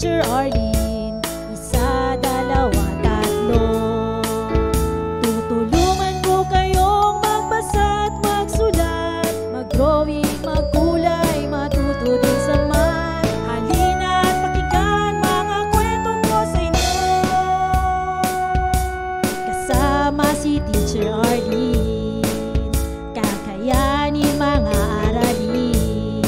Teacher Arlene. Isa, dalawa, tatlo. Tutulungan ko kayong magbasa at magsulat, mag-drawing, magkulay, matuto din sa math. Halina at pakinggan mga kwento ko sa inyo. Kasama si Teacher Arlene, kakayanin mga aralin.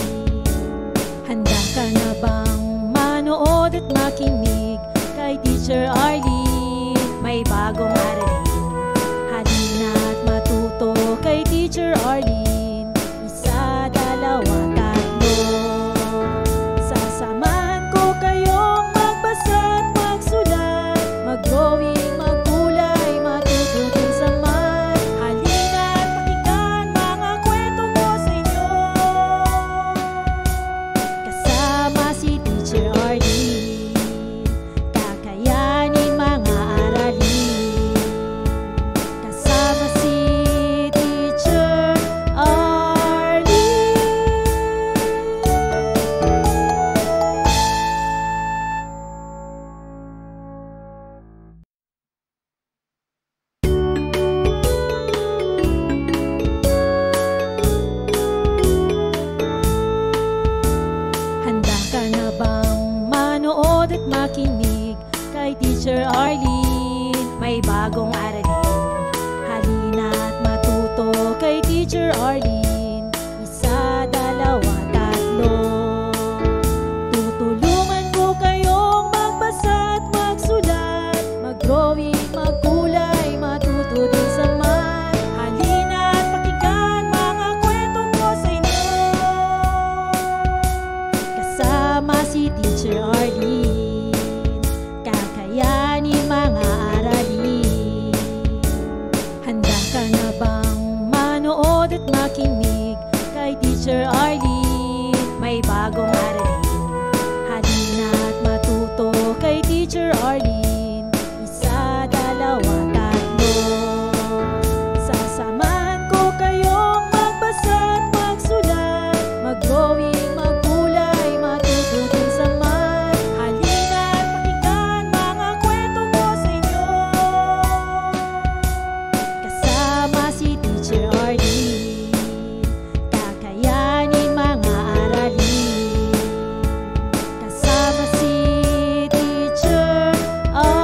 Handa ka na bang manood at makinig kay Teacher Arlene? May bagong aralin. Halina at matuto kay Teacher Arlene. Isa, dalawa, tatlo. Sasamahan ko kayong magbasa at magsulat, mag-drawing, magkulay, matuto din sa math. Halina at pakinggan mga kwento ko sa inyo. Kasama si Teacher Arlene, kakayanin mga aralin. Kasama si Teacher Arlene. Handa ka na bang manood at makinig kay Teacher Arlene? May bagong aralin. Halina at matuto kay Teacher Arlene. Isa, dalawa, tatlo. Tutulungan ko kayong magbasa at magsulat, mag-drawing, magkulay, matuto din sa math. Halina at pakinggan mga kwento ko sa inyo. Kasama si Teacher Arlene, kakayanin mga aralin. Handa ka na bang manood at makinig kay Teacher Arlene? May bagong aralin. Halina at matuto kay Teacher Arlene. Isa, dalawa, tatlo. Sasamahan ko kayong magbasa at magsulat, mag-drawing, magkulay, matuto din sa math. Halina at pakinggan mga kwento ko sa inyo. Kasama si Teacher Arlene, kakayanin mga aralin. Kasama si Teacher Arlene.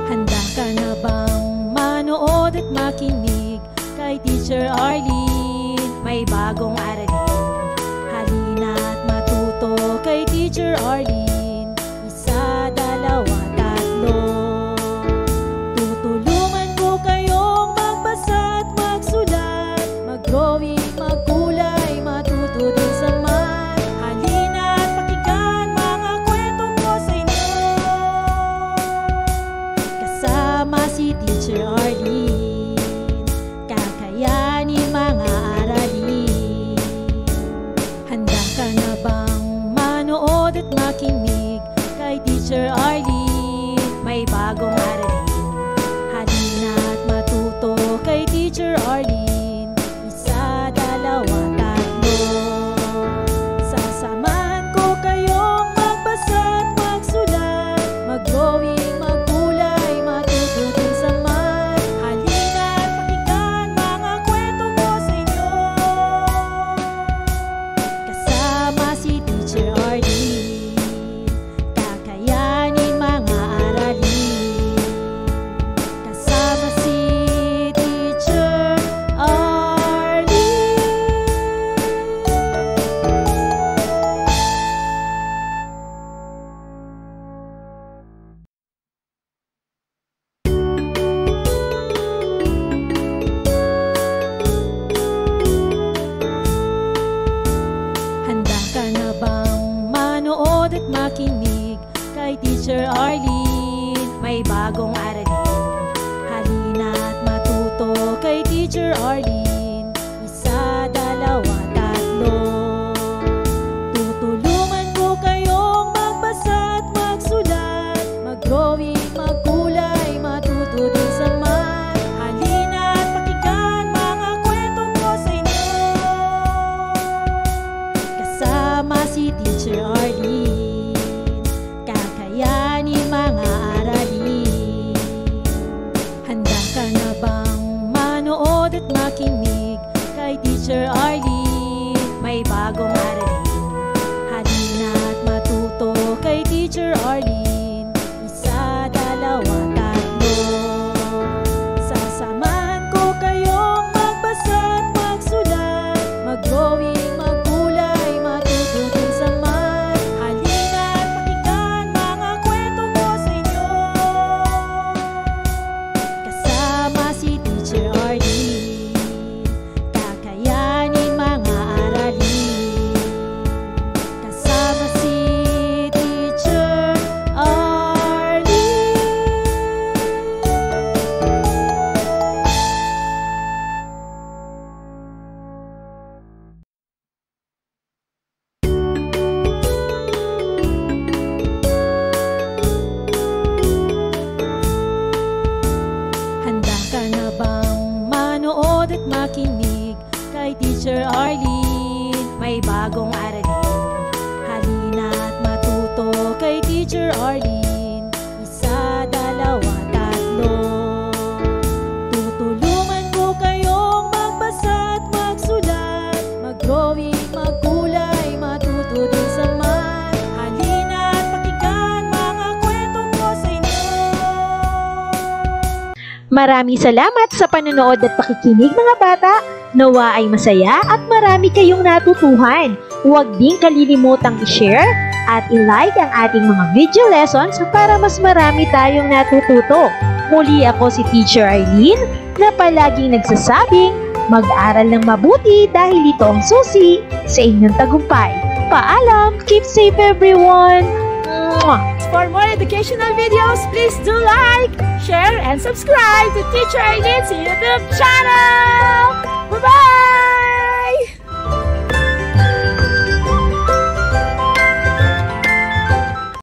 Handa ka na bang manood at makinig kay Teacher Arlene? May bagong aralin. Halina at matuto kay Teacher Arlene. Isa, dalawa, tatlo. Tutulungan ko kayong magbasa at magsulat, mag-drawing, magkulay, matuto din sa math. Halina at pakinggan mga kwento ko sa inyo. Kasama si Teacher Arlene, kakayanin mga aralin. Handa ka na bang manood at makinig kay Teacher Arlene? May bagong aralin. Halina at matuto kay Teacher Arlene. Isa, dalawa, tatlo. Sasamahan ko kayong magbasa at magsulat, mag-drawing, magkulay, matuto din sa math. Halina at pakinggan mga kwento ko sa inyo. Kasama si Teacher Arlene, kakayanin mga aralin. Kasama si Teacher Arlene. Handa ka na bang manood at makinig kay Teacher Arlene? May bagong aralin. Halina at matuto kay Teacher Arlene. Isa, dalawa, tatlo. manood at makinig kay Teacher Arlene. May bagong aralin, halina't matuto kay Teacher Arlene. Isa, dalawa, tatlo. Sasamahan ko kayong magbasa at magsulat, mag-drawing, magkulay, matuto din sa math. Halina't pakinggan mga kwento ko sa inyo. Kasama si Teacher Arlene, kakayanin mga aralin. Kasama si Teacher Arlene. Handa ka na bang manood at makinig kay Teacher Arlene? May bagong aralin, halina't matuto kay Teacher Arlene. Isa, dalawa, tatlo. Tutulungan ko kayong magbasa at magsulat, mag-drawing, magkulay, matuto din sa math. Halina't pakinggan mga kwento ko sa inyo. Maraming salamat sa panonood at pakikinig mga bata. Nawa ay masaya at marami kayong natutuhan. Huwag din kalilimutang i-share at i-like ang ating mga video lessons para mas marami tayong natututo. Muli ako si Teacher Arlene na palaging nagsasabing mag-aral ng mabuti dahil ito ang susi sa inyong tagumpay. Paalam! Keep safe everyone! Mwah! For more educational videos, please do like, share, and subscribe to Teacher Arlene's YouTube channel! Bye-bye!